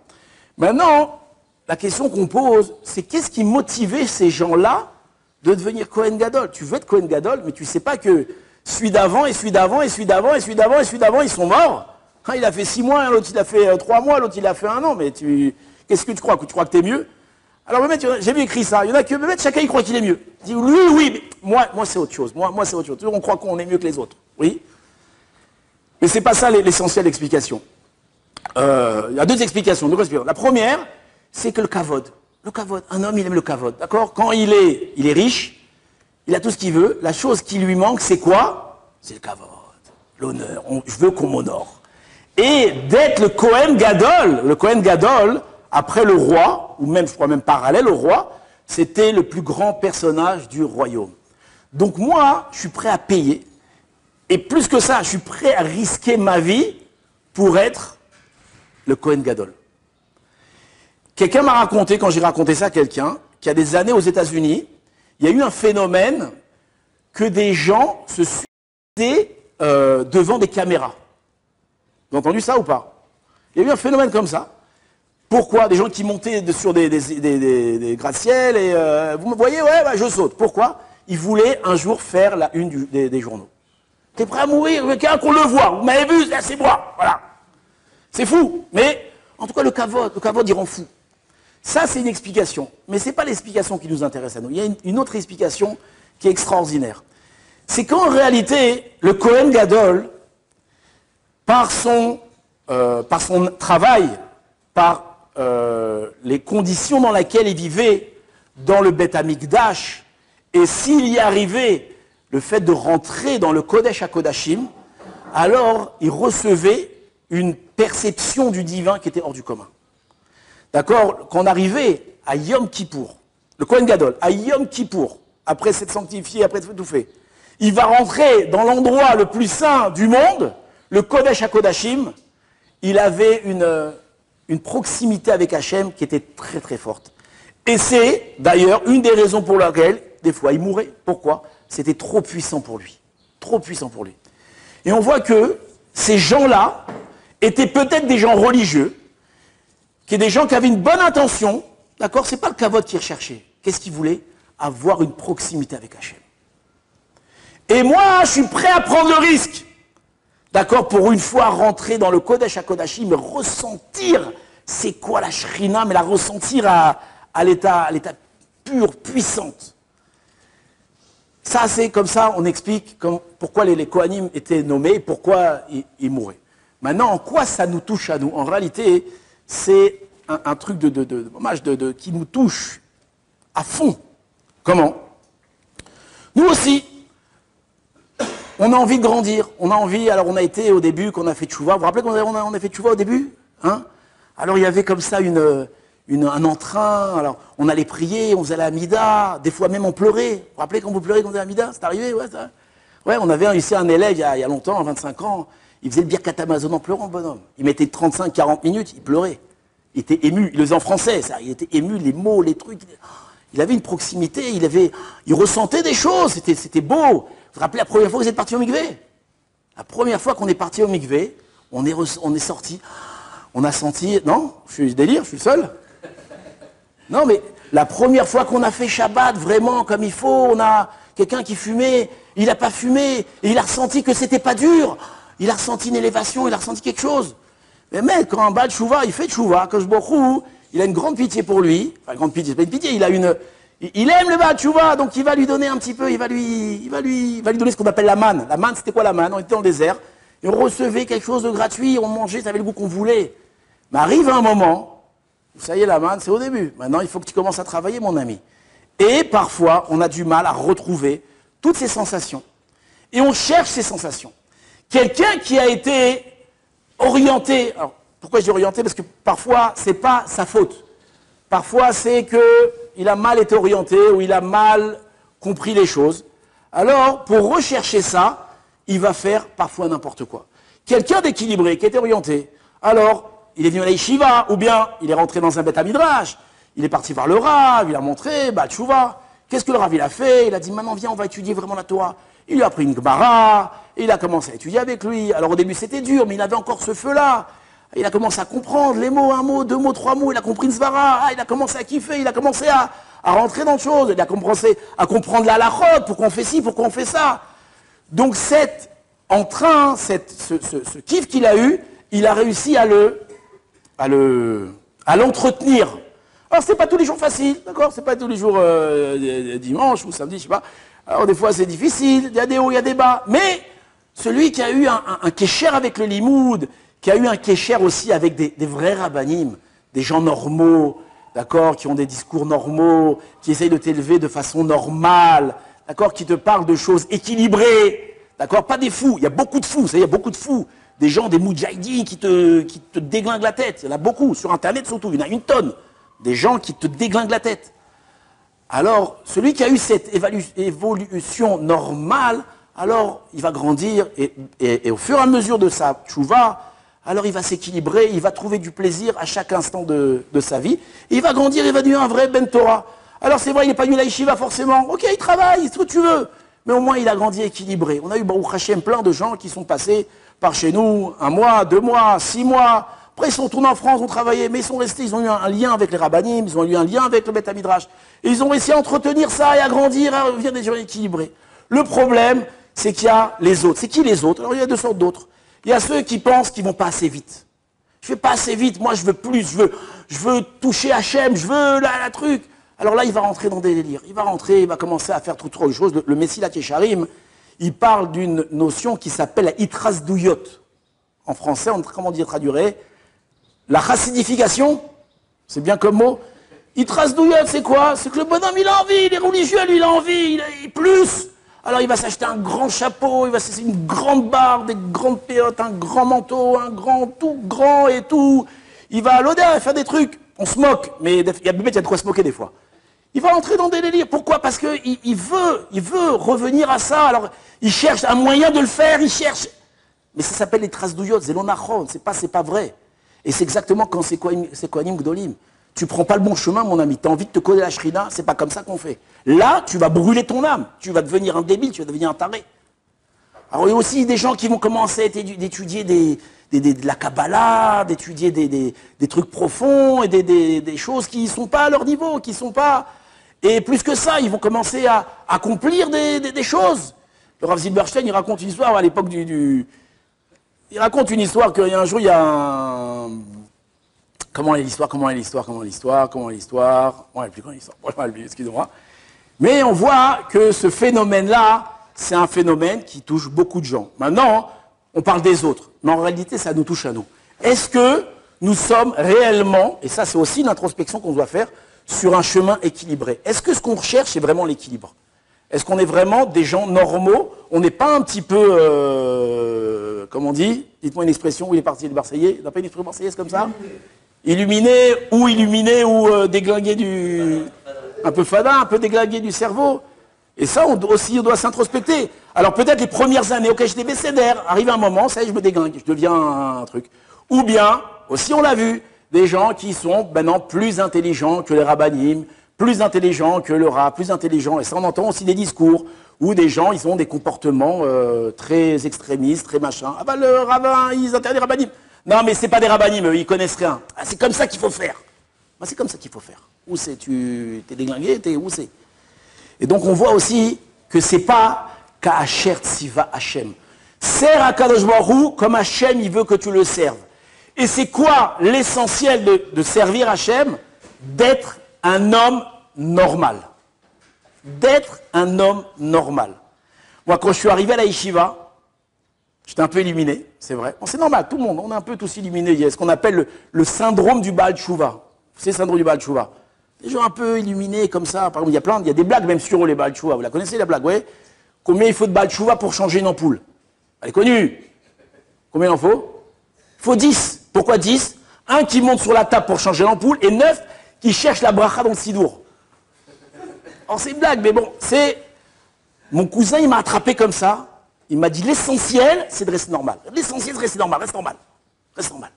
Maintenant, la question qu'on pose, c'est qu'est-ce qui motivait ces gens-là de devenir Kohen Gadol? Tu veux être Kohen Gadol, mais tu sais pas que celui d'avant, et celui d'avant, et celui d'avant, et celui d'avant, et celui d'avant, ils sont morts. Il a fait 6 mois, l'autre il a fait 3 mois, l'autre il a fait 1 an, mais qu'est-ce que tu crois? Que tu crois que t'es mieux? Alors, j'ai vu écrit ça. Il y en a que, chacun il croit qu'il est mieux. Il dit, oui, mais moi c'est autre chose. Moi, c'est autre chose. On croit qu'on est mieux que les autres. Oui. Mais c'est pas ça l'essentiel de l'explication. Il y a deux explications. La première, c'est que le kavod. Le kavod. Un homme, il aime le kavod. D'accord? Quand il est riche, il a tout ce qu'il veut. La chose qui lui manque, c'est quoi? C'est le kavod. L'honneur. Je veux qu'on m'honore. Et d'être le Kohen Gadol, après le roi, ou même, je crois même parallèle au roi, c'était le plus grand personnage du royaume. Donc moi, je suis prêt à payer. Et plus que ça, je suis prêt à risquer ma vie pour être le Kohen Gadol. Quelqu'un m'a raconté, quand j'ai raconté ça à quelqu'un, qu'il y a des années aux États-Unis, il y a eu un phénomène que des gens se suicidaient devant des caméras. Vous avez entendu ça ou pas? Il y a eu un phénomène comme ça. Pourquoi? Des gens qui montaient sur des gratte-ciel et vous me voyez, ouais, bah, je saute. Pourquoi? Ils voulaient un jour faire la une des journaux. T'es prêt à mourir? Qu'on le voit. Vous m'avez vu, c'est moi. Voilà. C'est fou. Mais, en tout cas, le kavod, il rend fou. Ça, c'est une explication. Mais ce n'est pas l'explication qui nous intéresse à nous. Il y a une autre explication qui est extraordinaire. C'est qu'en réalité, le Kohen Gadol, par son travail, par les conditions dans lesquelles il vivait dans le Beth Amikdash, et s'il y arrivait le fait de rentrer dans le Kodesh HaKodashim, alors il recevait une perception du divin qui était hors du commun. D'accord? Quand on arrivait à Yom Kippour, le Kohen Gadol, à Yom Kippour, après s'être sanctifié, après être tout fait, il va rentrer dans l'endroit le plus saint du monde, le Kodesh HaKodashim, il avait une proximité avec Hachem qui était très très forte. Et c'est d'ailleurs une des raisons pour laquelle, des fois, il mourait. Pourquoi? C'était trop puissant pour lui. Trop puissant pour lui. Et on voit que ces gens-là étaient peut-être des gens religieux, qui étaient des gens qui avaient une bonne intention, d'accord? C'est pas le kavod qu'ils recherchaient. Qu'est-ce qu'ils voulaient? Avoir une proximité avec Hachem. Et moi, je suis prêt à prendre le risque, d'accord, pour une fois rentrer dans le Kodesh HaKodashim, mais ressentir c'est quoi la Shrina, mais la ressentir à l'état pur, puissante. Ça, c'est comme ça, on explique pourquoi les Kohanim étaient nommés, pourquoi ils mouraient. Maintenant, en quoi ça nous touche à nous? En réalité, c'est un truc qui nous touche à fond. Comment? Nous aussi, on a envie de grandir. On a envie, alors on a été au début, qu'on a fait tchouva. Vous vous rappelez qu'on a fait tchouva au début, hein? Alors il y avait comme ça un entrain, alors on allait prier, on faisait la Hamida, des fois même on pleurait. Vous vous rappelez quand vous pleurez quand on faisait la Hamida? C'est arrivé, ouais, ça. Ouais, on avait ici un élève il y a longtemps, à 25 ans, il faisait le Birkat Hamazon en pleurant, le bonhomme. Il mettait 35-40 minutes, il pleurait. Il était ému, il le faisait en français, ça. Il était ému, les mots, les trucs. Il avait une proximité, il ressentait des choses, c'était beau. Vous vous rappelez la première fois que vous êtes parti au mikvé? La première fois qu'on est parti au mikvé, on est sorti, on a senti, non, je suis délire, je suis seul. Non, mais la première fois qu'on a fait Shabbat vraiment comme il faut, on a quelqu'un qui fumait, il n'a pas fumé, et il a ressenti que c'était pas dur. Il a ressenti une élévation, il a ressenti quelque chose. Mais mec, quand un Baal Tchouva, il fait Tchouva, que je bourrou, il a une grande pitié pour lui. Enfin, grande pitié, c'est pas une pitié, il aime le Baal Tchouva, donc il va lui donner un petit peu, il va lui donner ce qu'on appelle la manne. La manne, c'était quoi la manne? On était dans le désert, et on recevait quelque chose de gratuit, on mangeait, ça avait le goût qu'on voulait. Mais arrive un moment, ça y est, la manne, c'est au début. Maintenant, il faut que tu commences à travailler, mon ami. Et parfois, on a du mal à retrouver toutes ces sensations. Et on cherche ces sensations. Quelqu'un qui a été orienté, alors pourquoi je dis orienté? Parce que parfois, c'est pas sa faute. Parfois, c'est qu'il a mal été orienté ou il a mal compris les choses. Alors, pour rechercher ça, il va faire parfois n'importe quoi. Quelqu'un d'équilibré, qui était orienté, alors, il est venu à la yeshiva, ou bien il est rentré dans un beth midrash, il est parti voir le Rav, il a montré, tchouva. Qu'est-ce que le Rav il a fait? Il a dit, maintenant viens, on va étudier vraiment la Torah. Il lui a pris une Gemara, et il a commencé à étudier avec lui. Alors au début c'était dur, mais il avait encore ce feu-là. Il a commencé à comprendre les mots, un mot, deux mots, trois mots, il a compris une svara, il a commencé à kiffer, il a commencé à rentrer dans le chose, il a commencé à comprendre la halachot, pourquoi on fait ci, pourquoi on fait ça. Donc cet entrain, ce kiff qu'il a eu, il a réussi à l'entretenir. Alors c'est pas tous les jours facile, d'accord? C'est pas tous les jours dimanche ou samedi, je sais pas. Alors des fois c'est difficile, il y a des hauts, il y a des bas. Mais celui qui a eu un kécher avec le limoud, qui a eu un kécher aussi avec des vrais rabbanim, des gens normaux, d'accord, qui ont des discours normaux, qui essayent de t'élever de façon normale, d'accord, qui te parlent de choses équilibrées, d'accord, pas des fous. Il y a beaucoup de fous, il y a beaucoup de fous. Des gens, des moudjahidines qui te déglinguent la tête. Il y en a beaucoup, sur Internet surtout, il y en a une tonne. Des gens qui te déglinguent la tête. Alors, celui qui a eu cette évolution normale, alors il va grandir et au fur et à mesure de sa tchouva, alors il va s'équilibrer, il va trouver du plaisir à chaque instant de sa vie. Et il va grandir, il va devenir un vrai Ben Torah. Alors c'est vrai, il n'est pas venu à la yeshiva forcément. Ok, il travaille, c'est ce que tu veux. Mais au moins il a grandi équilibré. On a eu, Baruch Hashem, plein de gens qui sont passés par chez nous 1 mois, 2 mois, 6 mois. Après, ils sont retournés en France, ont travaillé, mais ils sont restés, ils ont eu un lien avec les rabbanim, ils ont eu un lien avec le Beth Midrash. Et ils ont réussi à entretenir ça et à grandir, à devenir des gens équilibrés. Le problème, c'est qu'il y a les autres. C'est qui les autres? Alors, il y a 2 sortes d'autres. Il y a ceux qui pensent qu'ils vont pas assez vite. Je vais pas assez vite, moi je veux plus, je veux toucher Hachem, je veux la truc. Alors là, il va rentrer dans des délires. Il va rentrer, il va commencer à faire trop de choses. Le Messilat Yesharim, il parle d'une notion qui s'appelle la Itrasdouyot. En français, comment dire traduirait? La chassidification, c'est bien comme mot. Itrasdouyot, c'est quoi? C'est que le bonhomme, il a envie, il est religieux, lui, il a envie, il plus. Alors il va s'acheter un grand chapeau, il va s'acheter une grande barbe, des grandes péotes, un grand manteau, un grand, tout grand et tout. Il va à l'odeur faire des trucs. On se moque, mais il y a de quoi se moquer des fois. Il va entrer dans des délires. Pourquoi? Parce qu'il veut revenir à ça. Alors, il cherche un moyen de le faire, il cherche. Mais ça s'appelle les traces d'Ouyot, Zelonachon, c'est pas vrai. Et c'est exactement quand c'est Kohanim Gdolim. Tu prends pas le bon chemin, mon ami, tu as envie de te coller la shrina, c'est pas comme ça qu'on fait. Là, tu vas brûler ton âme, tu vas devenir un débile, tu vas devenir un taré. Alors il y a aussi des gens qui vont commencer à d'étudier de la Kabbalah, d'étudier des trucs profonds et des choses qui ne sont pas à leur niveau, qui sont pas... Et plus que ça, ils vont commencer à accomplir des choses. Le Rav Zilberstein, il raconte une histoire à l'époque Il raconte une histoire qu'un jour, il y a un... Comment est l'histoire? Bon, plus quand l'histoire. Excusez-moi. Mais on voit que ce phénomène-là, c'est un phénomène qui touche beaucoup de gens. Maintenant, on parle des autres, mais en réalité, ça nous touche à nous. Est-ce que nous sommes réellement, et ça c'est aussi une introspection qu'on doit faire, sur un chemin équilibré? Est-ce que ce qu'on recherche, c'est vraiment l'équilibre? Est-ce qu'on est vraiment des gens normaux? On n'est pas un petit peu, comment on dit? Dites-moi une expression où il est parti, le Marseillais. Il n'a pas une expression marseillaise comme ça? Illuminé ou déglingué un peu fada, un peu déglingué du cerveau. Et ça, on doit s'introspecter. Alors peut-être les premières années, ok, j'étais bécédaire, arrive un moment, ça y est, je me déglingue, je deviens un truc. Ou bien, aussi on l'a vu, des gens qui sont maintenant plus intelligents que les rabbinim, plus intelligents que le rab, plus intelligents. Et ça, on entend aussi des discours où des gens, ils ont des comportements très extrémistes, très machin. Ah bah le rabbin, ils interdisent les rabbinim. Non, mais c'est pas des rabbinim, eux, ils connaissent rien. Ah, c'est comme ça qu'il faut faire. Bah, c'est comme ça qu'il faut faire. Où c'est? Tu t'es déglingué, où c'est? Et donc on voit aussi que c'est pas Ka'asher Tziva Hashem. Sers Akadosh Baruch Hu comme Hashem il veut que tu le serves. Et c'est quoi l'essentiel de servir Hashem? D'être un homme normal. D'être un homme normal. Moi quand je suis arrivé à la yeshiva, j'étais un peu illuminé, c'est vrai. Bon, c'est normal, tout le monde, on est un peu tous illuminés. Il y a ce qu'on appelle le syndrome du Baal Tshuva. C'est le syndrome du Baal Tshuva. Des gens un peu illuminés comme ça. Par exemple, il y a des blagues même sur eux, les Baal Tshuva. Vous la connaissez, la blague, oui? Combien il faut de Baal Tshuva pour changer une ampoule? Elle est connue. Combien il en faut? Il faut 10. Pourquoi 10? Un qui monte sur la table pour changer l'ampoule et 9 qui cherche la bracha dans le sidour. Alors c'est une blague, mais bon, c'est... Mon cousin, il m'a attrapé comme ça. Il m'a dit, l'essentiel, c'est de rester normal. L'essentiel, c'est de rester normal. Reste normal. Reste normal.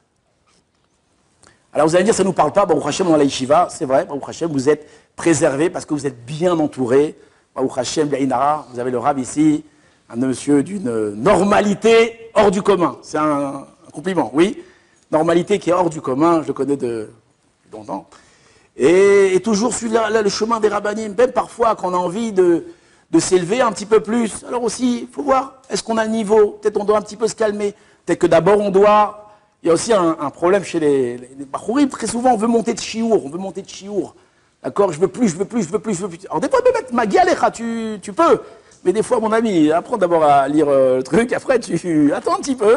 Alors vous allez dire, ça ne nous parle pas, Baruch Hashem, dans la yeshiva, c'est vrai, Baruch Hashem, vous êtes préservés parce que vous êtes bien entourés. Baruch Hashem, l'Aïnara, vous avez le Rav ici, un monsieur d'une normalité hors du commun. C'est un compliment, oui. Normalité qui est hors du commun, je le connais depuis longtemps. Et toujours suivre le chemin des rabbinim, même parfois quand on a envie de s'élever un petit peu plus. Alors aussi, il faut voir, est-ce qu'on a le niveau? Peut-être on doit un petit peu se calmer. Peut-être que d'abord on doit... Il y a aussi un problème chez les Bachourim. Très souvent, on veut monter de chiour. D'accord? Je veux plus. Alors des fois, mettre ma galecha, tu peux. Mais des fois, mon ami, apprends d'abord à lire le truc. Après, tu attends un petit peu.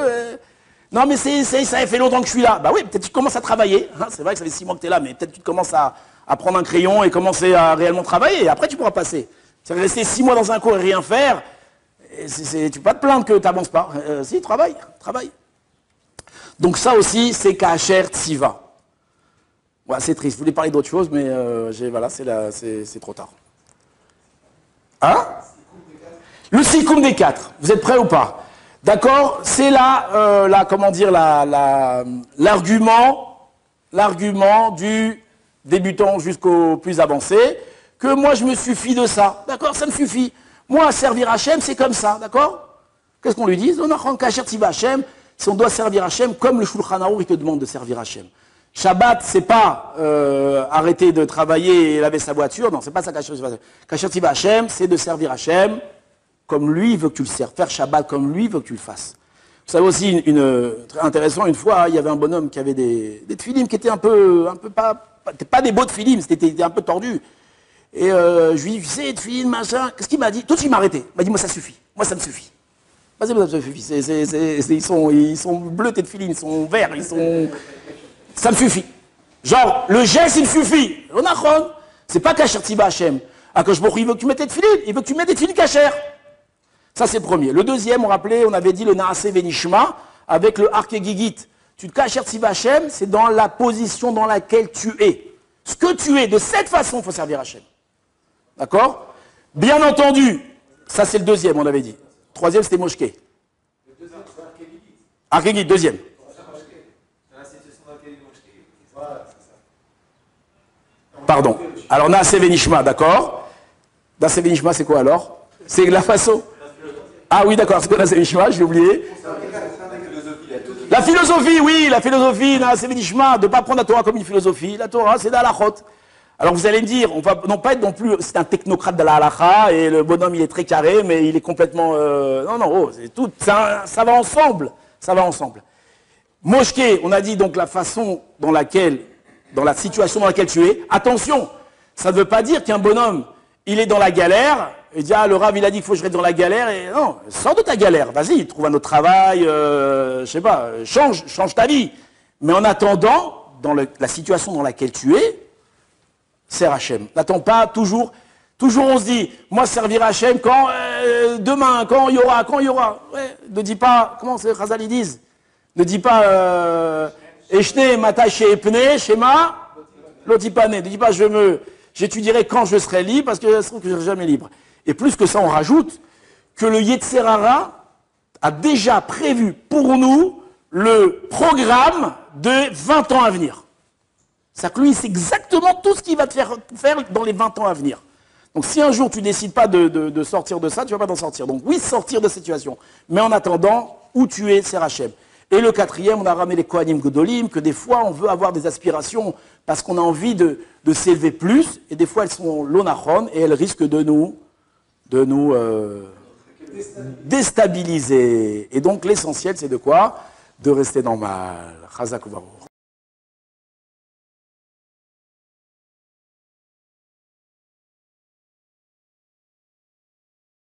Non, mais ça fait longtemps que je suis là. Bah oui, peut-être tu commences à travailler. Hein, c'est vrai que ça fait 6 mois que tu es là, mais peut-être tu commences à prendre un crayon et commencer à réellement travailler. Et après, tu pourras passer. Ça va rester 6 mois dans un cours et rien faire. Tu peux pas te plaindre que tu n'avances pas. Si, travaille. Donc ça aussi, c'est Ka'asher Tziva. Ouais, c'est triste. Je voulais parler d'autre chose, mais voilà, c'est trop tard. Hein? Le Sikoum des 4. Vous êtes prêts ou pas? D'accord? C'est l'argument du débutant jusqu'au plus avancé, que moi je me suffis de ça. D'accord? Ça me suffit. Moi, servir Hachem, c'est comme ça. D'accord? Qu'est-ce qu'on lui dit? On a Ka'asher Tziva Hachem. Si on doit servir Hachem, comme le Shulchan Arour, il te demande de servir Hachem. Shabbat, c'est pas arrêter de travailler et laver sa voiture. Non, c'est pas ça Ka'asher Tziva Hachem. Ka'asher Tziva Hachem, c'est de servir Hachem comme lui veut que tu le serves. Faire Shabbat comme lui veut que tu le fasses. Vous savez aussi, très intéressant, une fois, il y avait un bonhomme qui avait des tefillim qui étaient un peu pas des beaux tefillim, c'était un peu tordu. Et je lui dis, tu sais, tefillim, machin, qu'est-ce qu'il m'a dit? Tout de suite, il m'a arrêté. Il m'a dit, moi ça suffit. Moi ça me suffit. Ils sont bleus, tes tefillim, ils sont verts, ça me suffit. Genre, le geste, il me suffit. C'est pas Ka'asher Tziva Hachem. Akadosh Baruch Hu, il veut que tu mettes tes tefillim, il veut que tu mettes des tefillim kasher. Ça, c'est le premier. Le deuxième, on avait dit le Naaseh Venishma avec le Arke Gigit. Tu te Ka'asher Tziva Hachem, c'est dans la position dans laquelle tu es. Ce que tu es, de cette façon, il faut servir Hachem. D'accord? Bien entendu, ça c'est le deuxième, on avait dit. Troisième, c'était Moshké. Arkegit, deuxième. Pardon. Alors, Naaseh Venishma, d'accord. Naaseh Venishma, c'est quoi alors? C'est la façon. Ah oui, d'accord, c'est quoi Naaseh Venishma? J'ai oublié. La philosophie, oui, la philosophie, Naaseh Venishma, de ne pas prendre la Torah comme une philosophie. La Torah, c'est de la halachot. Alors vous allez me dire, on va non pas être non plus, c'est un technocrate de la halacha, et le bonhomme il est très carré, mais il est complètement... non, non, oh, c'est tout, ça va ensemble, ça va ensemble. Moshké, on a dit donc la façon dans laquelle, dans la situation dans laquelle tu es, attention, ça ne veut pas dire qu'un bonhomme, il est dans la galère, et dit, ah, le Rav il a dit qu'il faut que je reste dans la galère, et non, sors de ta galère, vas-y, trouve un autre travail, je sais pas, change ta vie. Mais en attendant, dans la situation dans laquelle tu es, sers Hachem. N'attends pas toujours on se dit, moi servir Hachem quand, demain, quand il y aura. Ouais, ne dis pas, comment c'est Chazal ils disent? Ne dis pas, Eshne, Mata, Shepne, Shema, Lotipane. Ne dis pas, j'étudierai quand je serai libre, parce que ça se trouve que je ne serai jamais libre. Et plus que ça, on rajoute que le Yetzer Hara a déjà prévu pour nous le programme de 20 ans à venir. C'est-à-dire que lui, c'est exactement tout ce qu'il va te faire dans les 20 ans à venir. Donc si un jour tu ne décides pas de sortir de ça, tu ne vas pas t'en sortir. Donc oui, sortir de cette situation. Mais en attendant, où tu es, c'est Hachem. Et le quatrième, on a ramené les Kohanim Gedolim, que des fois on veut avoir des aspirations parce qu'on a envie de s'élever plus, et des fois elles sont l'onachon, et elles risquent de nous déstabiliser. Et donc l'essentiel, c'est de quoi? De rester normal. Chazak u'baruch.